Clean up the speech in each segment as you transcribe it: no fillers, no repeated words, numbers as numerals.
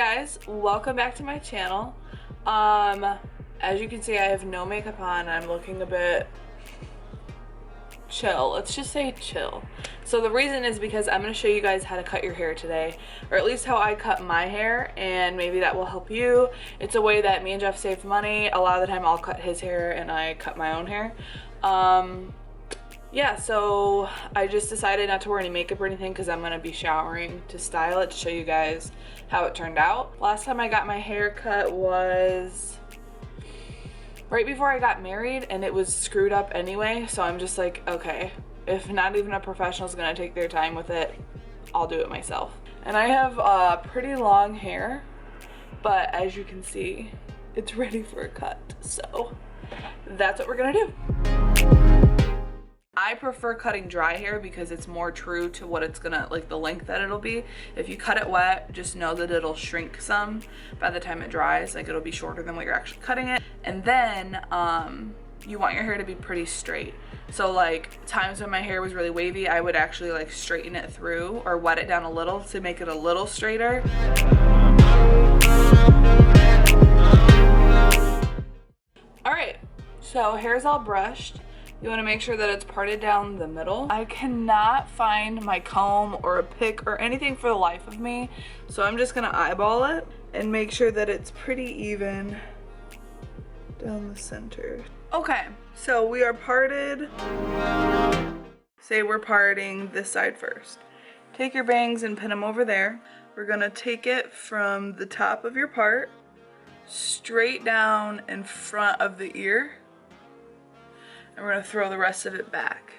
guys, welcome back to my channel. As you can see, I have no makeup on. I'm looking a bit chill. Let's just say chill. So the reason is because I'm going to show you guys how to cut your hair today, or at least how I cut my hair, and maybe that will help you. It's a way that me and Jeff save money. A lot of the time I'll cut his hair and I cut my own hair. Yeah, so I just decided not to wear any makeup or anything because I'm going to be showering to style it to show you guys how it turned out. Last time I got my hair cut was right before I got married, and it was screwed up anyway, so I'm just like, okay, if not even a professional is going to take their time with it, I'll do it myself. And I have pretty long hair, but as you can see, it's ready for a cut, so that's what we're going to do. I prefer cutting dry hair because it's more true to what it's gonna, like the length that it'll be. If you cut it wet, just know that it'll shrink some by the time it dries. Like, it'll be shorter than what you're actually cutting it. And then you want your hair to be pretty straight. So like times when my hair was really wavy, I would actually like straighten it through or wet it down a little to make it a little straighter. All right, so hair's all brushed. You want to make sure that it's parted down the middle. I cannot find my comb or a pick or anything for the life of me, so I'm just gonna eyeball it and make sure that it's pretty even down the center. Okay, so we are parted. Say we're parting this side first. Take your bangs and pin them over there. We're gonna take it from the top of your part straight down in front of the ear. And we're gonna throw the rest of it back.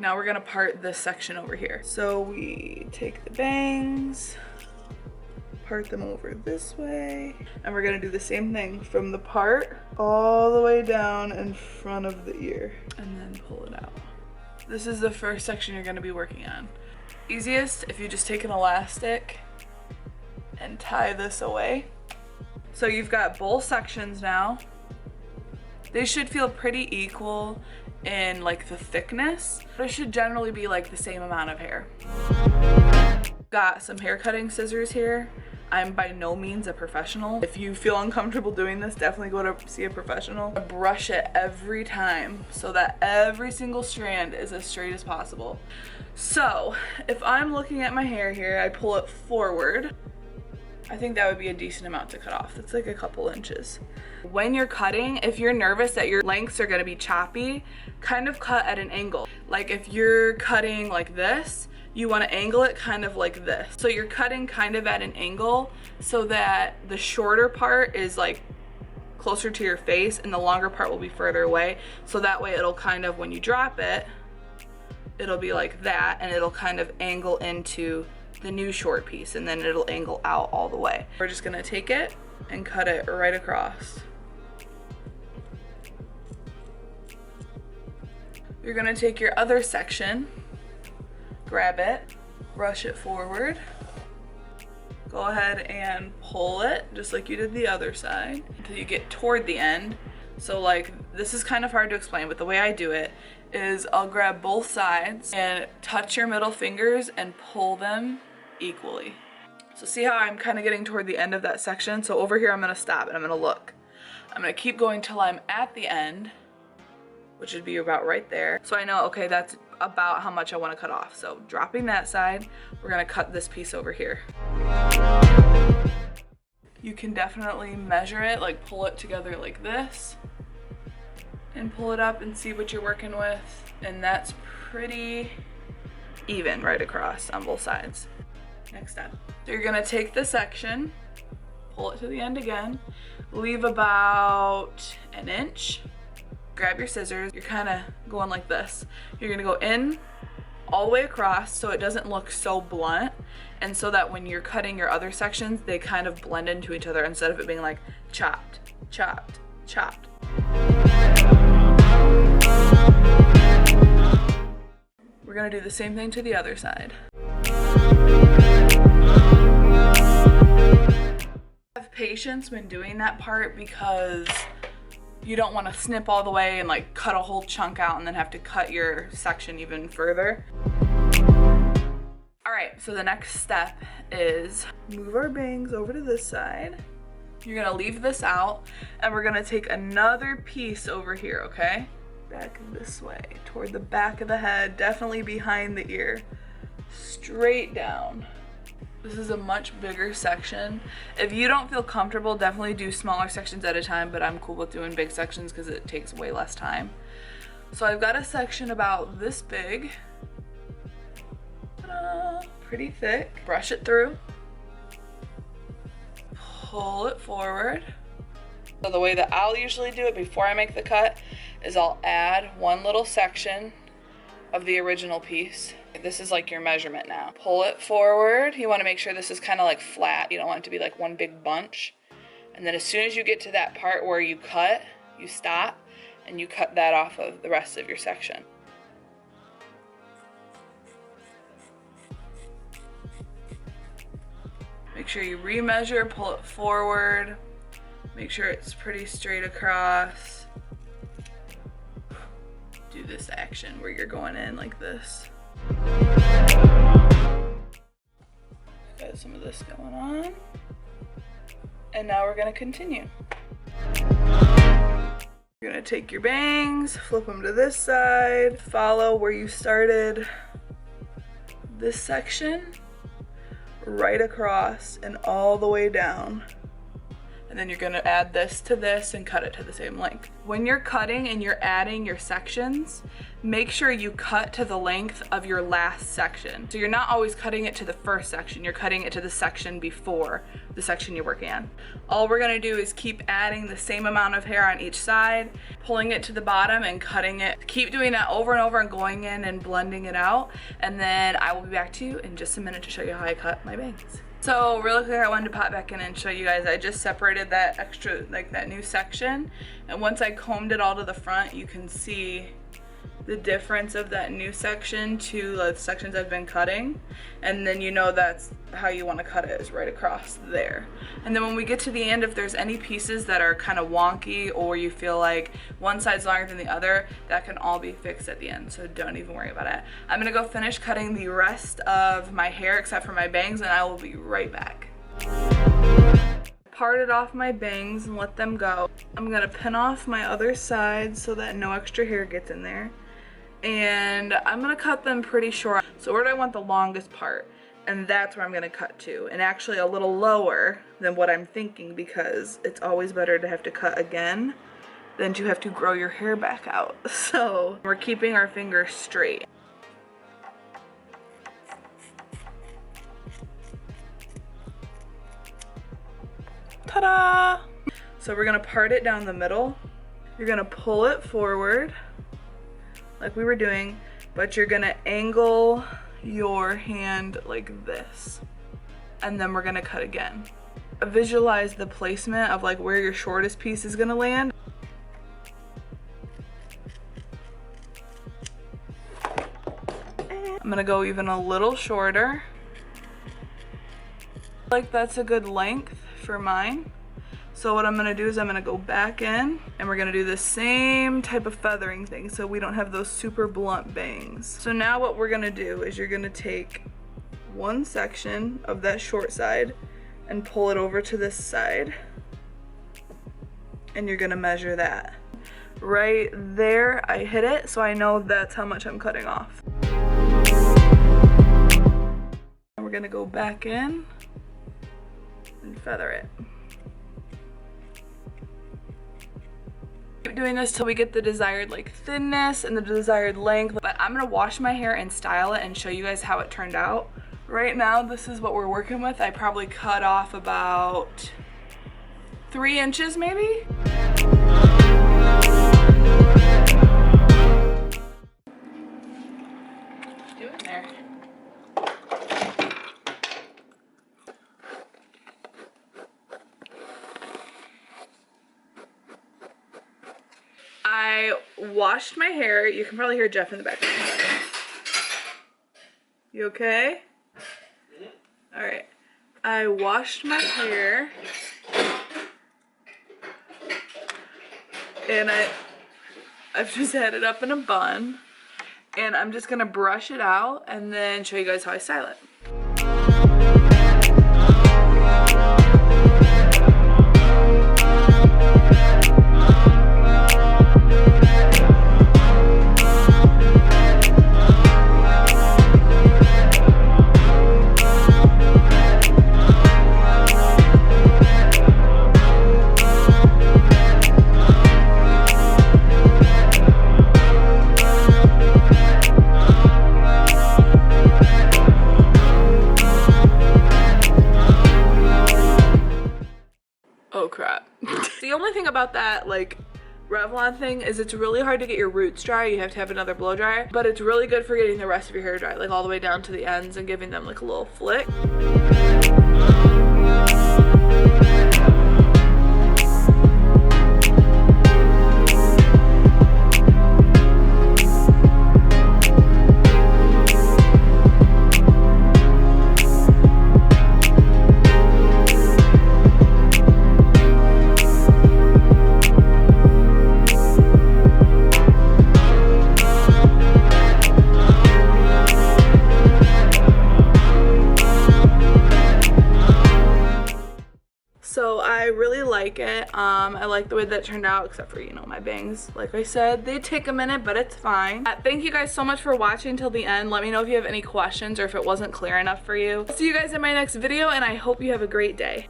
Now we're gonna part this section over here. So we take the bangs, part them over this way, and we're gonna do the same thing from the part all the way down in front of the ear, and then pull it out. This is the first section you're gonna be working on. Easiest if you just take an elastic and tie this away. So you've got both sections now. They should feel pretty equal in like the thickness. It should generally be like the same amount of hair. Got some hair cutting scissors here. I'm by no means a professional. If you feel uncomfortable doing this, definitely go to see a professional. Brush it every time so that every single strand is as straight as possible. So if I'm looking at my hair here, I pull it forward. I think that would be a decent amount to cut off. That's like a couple inches. When you're cutting, if you're nervous that your lengths are gonna be choppy, kind of cut at an angle. Like if you're cutting like this, you wanna angle it kind of like this. So you're cutting kind of at an angle so that the shorter part is like closer to your face and the longer part will be further away. So that way it'll kind of, when you drop it, it'll be like that, and it'll kind of angle into the new short piece, and then it'll angle out all the way. We're just gonna take it and cut it right across. You're gonna take your other section, grab it, brush it forward, go ahead and pull it just like you did the other side until you get toward the end. So like, this is kind of hard to explain, but the way I do it is I'll grab both sides and touch your middle fingers and pull them equally. So see how I'm kind of getting toward the end of that section? So over here I'm gonna stop and I'm gonna look. I'm gonna keep going till I'm at the end, which would be about right there. So I know, okay, that's about how much I wanna cut off. So dropping that side, we're gonna cut this piece over here. You can definitely measure it, like pull it together like this and pull it up and see what you're working with. And that's pretty even right across on both sides. Next step. So you're gonna take the section, pull it to the end again, leave about an inch, grab your scissors, you're kind of going like this. You're gonna go in all the way across so it doesn't look so blunt, and so that when you're cutting your other sections, they kind of blend into each other instead of it being like chopped, chopped, chopped. We're gonna do the same thing to the other side. Have patience when doing that part because you don't want to snip all the way and like cut a whole chunk out and then have to cut your section even further. All right, So the next step is move our bangs over to this side. You're gonna leave this out and we're gonna take another piece over here, okay? Back this way, toward the back of the head, definitely behind the ear, straight down. This is a much bigger section. If you don't feel comfortable, definitely do smaller sections at a time, but I'm cool with doing big sections because it takes way less time. So I've got a section about this big. Ta-da! Pretty thick. Brush it through. Pull it forward. So the way that I'll usually do it before I make the cut is I'll add one little section of the original piece. This is like your measurement now. Pull it forward. You want to make sure this is kind of like flat. You don't want it to be like one big bunch. And then as soon as you get to that part where you cut, you stop and you cut that off of the rest of your section. Make sure you remeasure, pull it forward. Make sure it's pretty straight across. Do this action where you're going in like this. Got some of this going on. And now we're gonna continue. You're gonna take your bangs, flip them to this side, follow where you started this section, right across and all the way down. And then you're gonna add this to this and cut it to the same length. When you're cutting and you're adding your sections, make sure you cut to the length of your last section. So you're not always cutting it to the first section, you're cutting it to the section before the section you're working on. All we're gonna do is keep adding the same amount of hair on each side, pulling it to the bottom and cutting it. Keep doing that over and over and going in and blending it out. And then I will be back to you in just a minute to show you how I cut my bangs. So really quick, I wanted to pop back in and show you guys, I just separated that extra, like that new section. And once I combed it all to the front, you can see the difference of that new section to the sections I've been cutting. And then you know that's how you want to cut it, is right across there. And then when we get to the end, if there's any pieces that are kind of wonky or you feel like one side's longer than the other, that can all be fixed at the end, so don't even worry about it. I'm gonna go finish cutting the rest of my hair except for my bangs and I will be right back. Parted off my bangs and let them go. I'm gonna pin off my other side so that no extra hair gets in there. And I'm gonna cut them pretty short. So where do I want the longest part? And that's where I'm gonna cut to. And actually a little lower than what I'm thinking, because it's always better to have to cut again than to have to grow your hair back out. So we're keeping our fingers straight. Ta-da! So we're gonna part it down the middle. You're gonna pull it forward like we were doing, but you're gonna angle your hand like this. And then we're gonna cut again. Visualize the placement of like where your shortest piece is gonna land. I'm gonna go even a little shorter. Like that's a good length for mine. So what I'm gonna do is I'm gonna go back in and we're gonna do the same type of feathering thing so we don't have those super blunt bangs. So now what we're gonna do is you're gonna take one section of that short side and pull it over to this side. And you're gonna measure that. Right there, I hit it, so I know that's how much I'm cutting off. And we're gonna go back in and feather it. Keep doing this till we get the desired like thinness and the desired length. But I'm gonna wash my hair and style it and show you guys how it turned out. Right now, this is what we're working with. I probably cut off about 3 inches maybe. Doing there. I washed my hair. You can probably hear Jeff in the background. You okay? All right. I washed my hair. And I've just had it up in a bun. And I'm just gonna brush it out and then show you guys how I style it. Oh crap. The only thing about that like Revlon thing is it's really hard to get your roots dry. You have to have another blow dryer, but it's really good for getting the rest of your hair dry, like all the way down to the ends and giving them like a little flick. So I really like it. I like the way that turned out, except for, you know, my bangs. Like I said, they take a minute, but it's fine. Thank you guys so much for watching till the end. Let me know if you have any questions or if it wasn't clear enough for you. I'll see you guys in my next video, and I hope you have a great day.